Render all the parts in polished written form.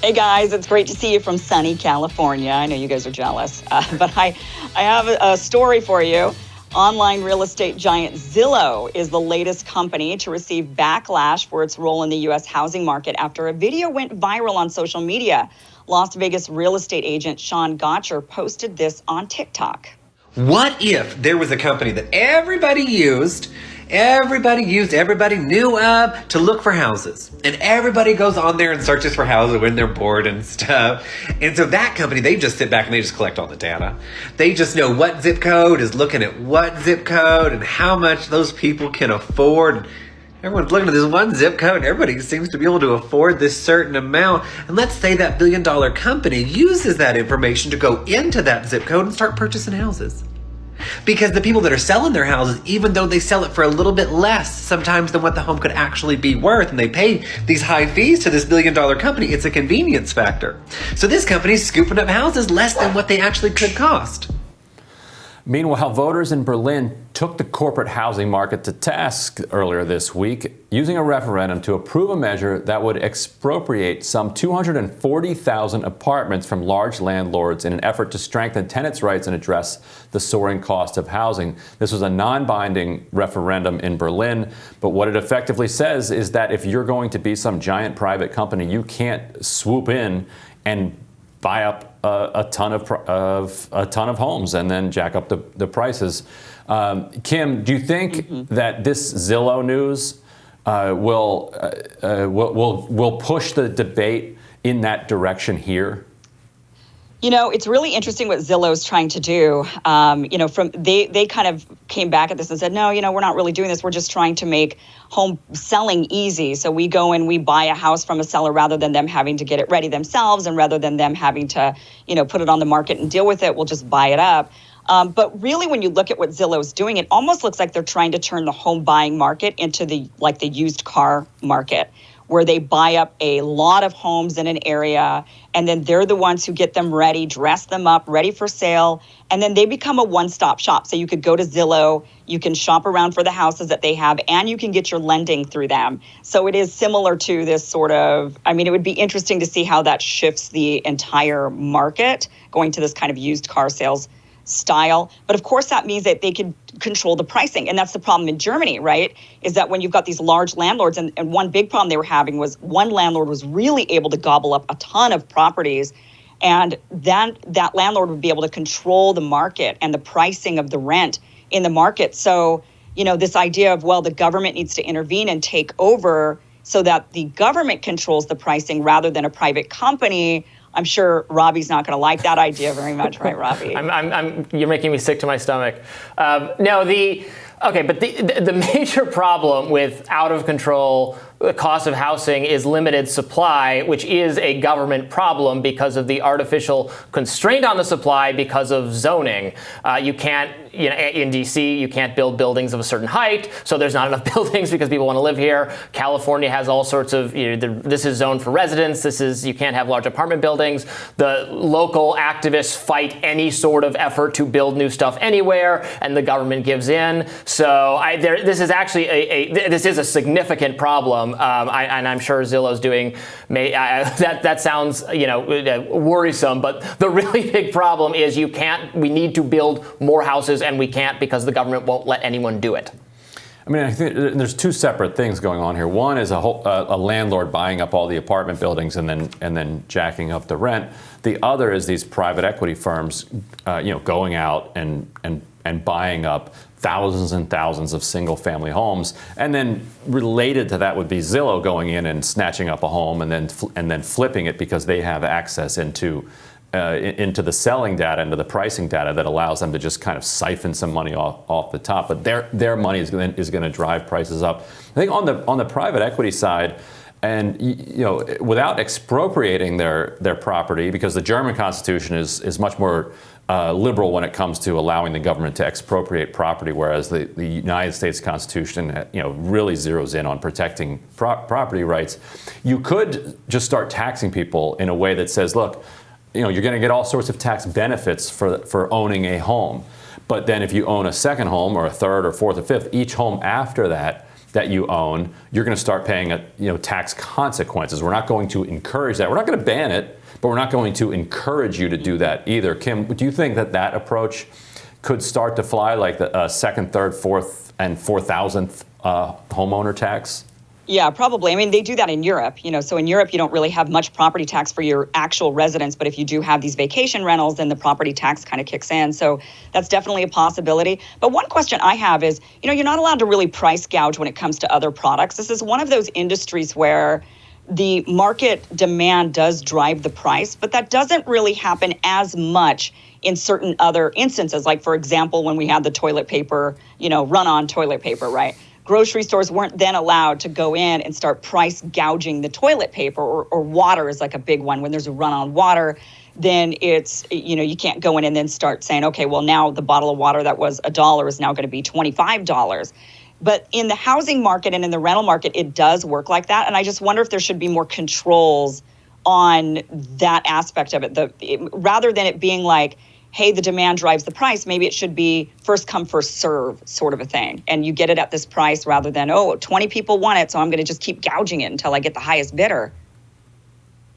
Hey guys, it's great to see you from sunny California. I know you guys are jealous, but I have a story for you. Online real estate giant Zillow is the latest company to receive backlash for its role in the U.S. housing market after a video went viral on social media. Las Vegas real estate agent Sean Gotcher posted this on TikTok. What if there was a company that everybody knew of to look for houses, and everybody goes on there and searches for houses when they're bored and stuff, and so that company, they just sit back and they just collect all the data. They just know what zip code is looking at what zip code and how much those people can afford. Everyone's looking at this one zip code and everybody seems to be able to afford this certain amount. And let's say that billion-dollar company uses that information to go into that zip code and start purchasing houses. Because the people that are selling their houses, even though they sell it for a little bit less sometimes than what the home could actually be worth, and they pay these high fees to this billion-dollar company, it's a convenience factor. So this company's scooping up houses less than what they actually could cost. Meanwhile, voters in Berlin took the corporate housing market to task earlier this week, using a referendum to approve a measure that would expropriate some 240,000 apartments from large landlords in an effort to strengthen tenants' rights and address the soaring cost of housing. This was a non-binding referendum in Berlin, but what it effectively says is that if you're going to be some giant private company, you can't swoop in and buy up a ton of homes and then jack up the prices. Kim, do you think that this Zillow news will push the debate in that direction here? You know, it's really interesting what Zillow's trying to do. They kind of came back at this and said, no, we're not really doing this. We're just trying to make home selling easy. So we go and we buy a house from a seller rather than them having to get it ready themselves, and rather than them having to, put it on the market and deal with it, we'll just buy it up. But really, when you look at what Zillow's doing, it almost looks like they're trying to turn the home buying market into the used car market, where they buy up a lot of homes in an area, and then they're the ones who get them ready, dress them up, ready for sale, and then they become a one-stop shop. So you could go to Zillow, you can shop around for the houses that they have, and you can get your lending through them. So it is similar to this sort of, it would be interesting to see how that shifts the entire market, going to this kind of used car sales style. But of course, that means that they could control the pricing. And that's the problem in Germany, right? Is that when you've got these large landlords, and one big problem they were having was one landlord was really able to gobble up a ton of properties. And then that landlord would be able to control the market and the pricing of the rent in the market. So, this idea of, well, the government needs to intervene and take over so that the government controls the pricing rather than a private company. I'm sure Robby's not going to like that idea very much, right, Robby? You're making me sick to my stomach. But the major problem with out of control the cost of housing is limited supply, which is a government problem because of the artificial constraint on the supply because of zoning. You can't, in DC, you can't build buildings of a certain height, so there's not enough buildings because people want to live here. California has all sorts of, this is zoned for residents. You can't have large apartment buildings. The local activists fight any sort of effort to build new stuff anywhere, and the government gives in. So this is actually this is a significant problem. And I'm sure Zillow's doing that sounds worrisome, but the really big problem is we need to build more houses, and we can't because the government won't let anyone do it. I think there's two separate things going on here. One is a landlord buying up all the apartment buildings and then jacking up the rent. The other is these private equity firms, going out and buying up thousands and thousands of single-family homes, and then related to that would be Zillow going in and snatching up a home and then flipping it because they have access into the selling data, into the pricing data that allows them to just kind of siphon some money off the top. But their money is going to drive prices up. I think on the private equity side, and without expropriating their property, because the German Constitution is much more liberal when it comes to allowing the government to expropriate property, whereas the United States Constitution, really zeroes in on protecting property rights. You could just start taxing people in a way that says, look, you're going to get all sorts of tax benefits for owning a home. But then if you own a second home or a third or fourth or fifth, each home after that, that you own, you're going to start paying tax consequences. We're not going to encourage that. We're not going to ban it, but we're not going to encourage you to do that either. Kim, do you think that approach could start to fly, like the second, third, fourth, and 4,000th homeowner tax? Yeah, probably. I mean, they do that in Europe, so in Europe, you don't really have much property tax for your actual residence. But if you do have these vacation rentals, then the property tax kind of kicks in. So that's definitely a possibility. But one question I have is, you're not allowed to really price gouge when it comes to other products. This is one of those industries where the market demand does drive the price, but that doesn't really happen as much in certain other instances. Like, for example, when we had the toilet paper, run-on toilet paper, right? Grocery stores weren't then allowed to go in and start price gouging the toilet paper, or water is like a big one. When there's a run on water, then it's, you can't go in and then start saying, okay, well, now the bottle of water that was $1 is now going to be $25. But in the housing market and in the rental market, it does work like that. And I just wonder if there should be more controls on that aspect of it. Rather than it being like, hey, the demand drives the price, maybe it should be first come, first serve sort of a thing. And you get it at this price rather than, 20 people want it, so I'm going to just keep gouging it until I get the highest bidder.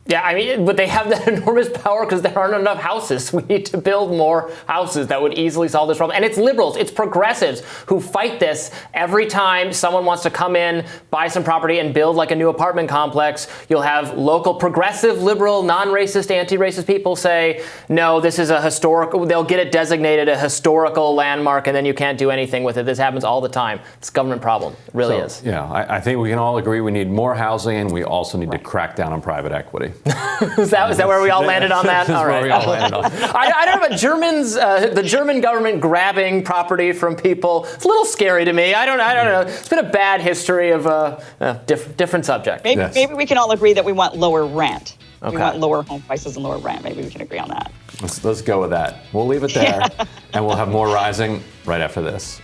Yeah, I mean, but they have that enormous power because there aren't enough houses. We need to build more houses that would easily solve this problem. And it's liberals, it's progressives who fight this every time someone wants to come in, buy some property, and build like a new apartment complex. You'll have local progressive, liberal, non-racist, anti-racist people say, no, this is a historical, they'll get it designated a historical landmark, and then you can't do anything with it. This happens all the time. It's a government problem. It really is. Yeah, I think we can all agree we need more housing, and we also need to crack down on private equity. Is that where we all landed on that? All right. Where we all landed on. I don't know about Germans, the German government grabbing property from people. It's a little scary to me. I don't know. It's been a bad history of different subject. Maybe we can all agree that we want lower rent. Okay. We want lower home prices and lower rent. Maybe we can agree on that. Let's go with that. We'll leave it there, and we'll have more Rising right after this.